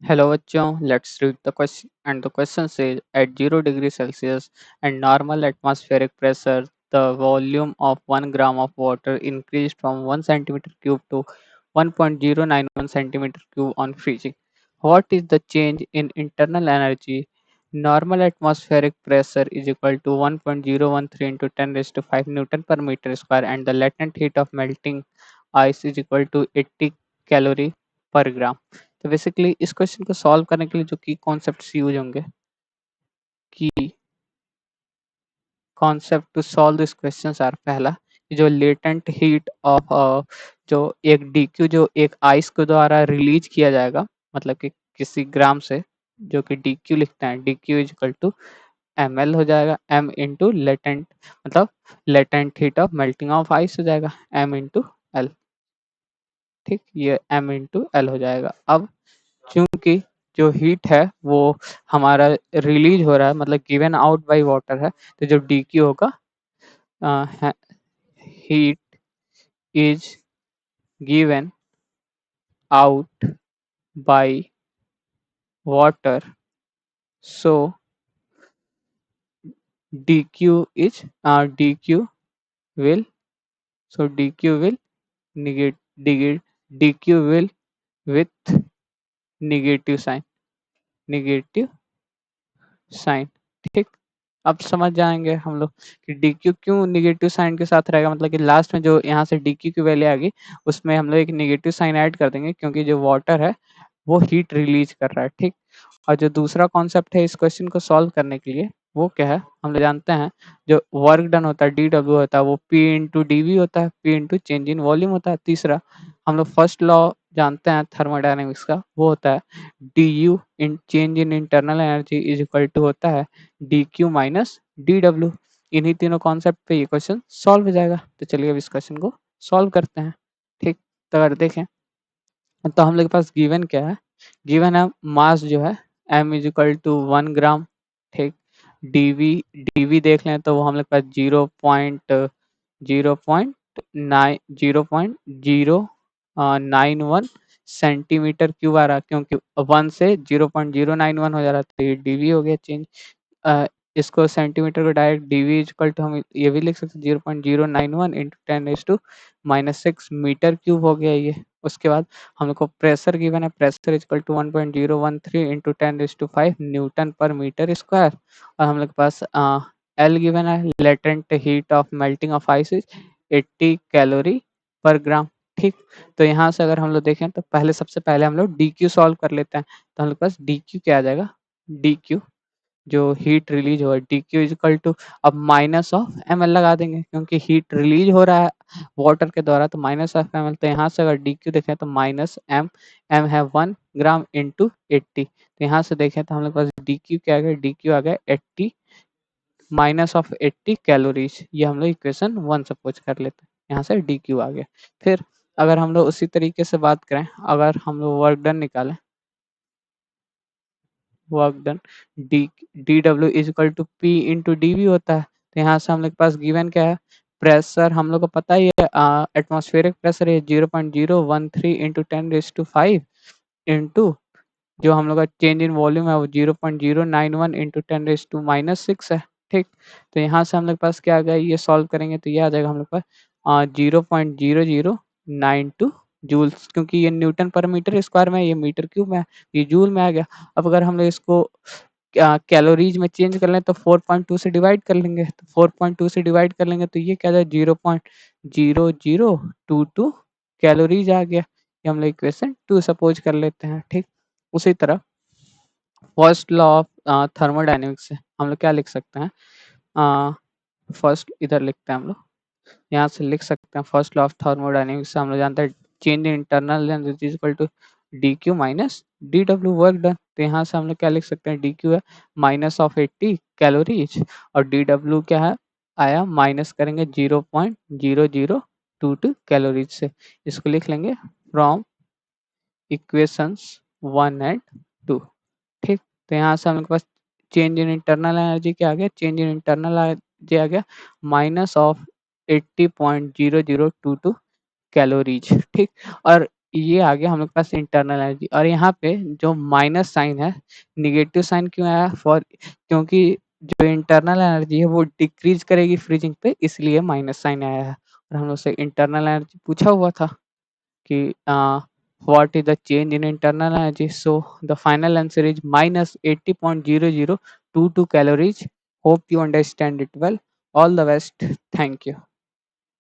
Hello बच्चों, let's read the question and the question says at 0 degree Celsius and normal atmospheric pressure the volume of 1 gram of water increased from 1 centimeter cube to 1.091 centimeter cube on freezing. What is the change in internal energy? Normal atmospheric pressure is equal to 1.013 into 10 raised to 5 Newton per meter square and the latent heat of melting ice is equal to 80 calorie per gram. तो basically इस question को solve करने के लिए जो की concepts use होंगे की concept to solve this questions are पहला जो लेटेंट हीट ऑफ जो एक डीक्यू जो एक आइस के द्वारा रिलीज किया जाएगा मतलब कि किसी ग्राम से जो कि डीक्यू लिखते हैं D Q is equal to M L हो जाएगा एम इंटू लेटेंट मतलब latent heat of melting of ice हो जाएगा एम इंटू एल ठीक ये एम इंटू एल हो जाएगा अब चूंकि जो हीट है वो हमारा रिलीज हो रहा है मतलब गिवन आउट बाय वाटर है तो जो डी क्यू होगा heat is given out by water so dq will dq will negate dq will with negative sign ठीक अब समझ जाएंगे हम लोग कि डी क्यू क्यों निगेटिव साइन के साथ रहेगा मतलब कि लास्ट में जो यहाँ से डी क्यू की वैल्यू आएगी उसमें हम लोग एक निगेटिव साइन ऐड कर देंगे क्योंकि जो वाटर है वो हीट रिलीज कर रहा है ठीक और जो दूसरा कॉन्सेप्ट है इस क्वेश्चन को सॉल्व करने के लिए वो क्या है हम लोग जानते हैं जो वर्क डन होता है डी डब्ल्यू होता है वो पी इंटू डी वी होता है P into change in volume होता है तीसरा हम लोग फर्स्ट लॉ जानते हैं थर्मोडायनेमिक्स का वो होता है D U in change in internal energy is equal to होता है D Q minus D W इन्हीं तीनों कॉन्सेप्ट पे ये क्वेश्चन सॉल्व हो जाएगा तो चलिए अब इस क्वेश्चन को सॉल्व करते हैं ठीक तो अगर देखें तो हम लोग के पास गिवन क्या है गिवन है मास जो है m इज इक्वल टू 1 ग्राम ठीक डीवी देख लें तो वो हम लोग के पास 0.091 सेंटीमीटर क्यूब आ रहा क्योंकि 1 से 0.091 हो जा रहा तो ये डीवी हो गया चेंज इसको सेंटीमीटर को डायरेक्ट डीवी इक्वल टू हम ये भी लिख सकते 0.091 इंटू 10⁻⁻⁶ मीटर क्यूब हो गया ये उसके बाद हम लोग को प्रेशर गिवन है pressure equal to 1.013 into 10⁵ newton per metre square और हम लोग के पास एल गिवन है latent heat of melting of ice 80 calorie per gram ठीक तो यहाँ से अगर हम लोग देखें तो पहले सबसे पहले हम लोग डी क्यू सॉल्व कर लेते हैं तो हम लोग के पास डी क्यू क्या आ जाएगा डी क्यू जो हीट रिलीज हो डी क्यू इजकल टू अब माइनस ऑफ एम एल लगा देंगे क्योंकि हीट रिलीज हो रहा है वाटर के द्वारा तो माइनस ऑफ एम एल तो यहाँ से अगर डी क्यू देखें तो माइनस एम एम है 1 ग्राम इंटू 80 तो यहाँ से देखें तो हम लोग पास डी क्यू क्या आ गया डी क्यू आ गया 80 माइनस ऑफ 80 कैलोरीज ये हम लोग इक्वेशन 1 सपोज कर लेते हैं यहाँ से डी क्यू आ गया फिर अगर हम लोग उसी तरीके से बात करें अगर हम लोग वर्क डन निकालें work done D W is equal to P into D V होता है तो यहाँ से हम लोग के पास गिवन क्या है प्रेशर हम लोग को पता ही है एटमॉस्फेरिक प्रेशर है 0.013 इंटू 10⁵ इंटू जो हम लोग का चेंज इन वॉल्यूम है वो 0.091 इंटू 10⁻⁻⁶ है ठीक तो यहाँ से हम लोग के पास क्या आ गया ये सॉल्व करेंगे तो ये आ जाएगा हम लोग पास 0.0092 जूल्स क्योंकि ये न्यूटन पर मीटर स्क्वायर में है ये मीटर क्यूब में है ये जूल में आ गया अब अगर हम लोग इसको कैलोरीज में चेंज कर लें तो 4.2 से डिवाइड कर लेंगे तो 4.2 से डिवाइड कर लेंगे तो ये क्या जाए 0.0022 कैलोरीज आ गया ये हम लोग इक्वेशन 2 सपोज कर लेते हैं ठीक उसी तरह फर्स्ट लॉ ऑफ थर्मोडायनेमिक्स से हम लोग क्या लिख सकते हैं फर्स्ट इधर लिखते हैं हम लोग यहाँ से लिख सकते हैं फर्स्ट लॉ ऑफ थर्मोडायनेमिक्स से हम लोग जानते हैं change in internal energy equal to D Q minus D W work done तो यहाँ से हम लोग क्या लिख सकते हैं डी क्यू है माइनस ऑफ 80 कैलोरीज और डी डब्ल्यू क्या है आया माइनस करेंगे 0.0022 कैलोरीज से इसको लिख लेंगे फ्रॉम इक्वेशंस 1 एंड 2 ठीक तो यहाँ से हम लोग के पास चेंज इन इंटरनल एनर्जी क्या आ गया चेंज इन इंटरनल एनर्जी आ गया माइनस ऑफ 80.0022 कैलोरीज ठीक और ये आ गया हम लोग के पास इंटरनल एनर्जी। और यहाँ पे जो माइनस साइन है, नेगेटिव साइन क्यों आया? फॉर क्योंकि जो इंटरनल एनर्जी है वो डिक्रीज करेगी फ्रीजिंग पे, इसलिए माइनस साइन आया है। और हम लोग से इंटरनल एनर्जी पूछा हुआ था कि what is the change in internal energy? So the final answer is minus 80.0022 calories. Hope you understand it well. All the best. Thank you.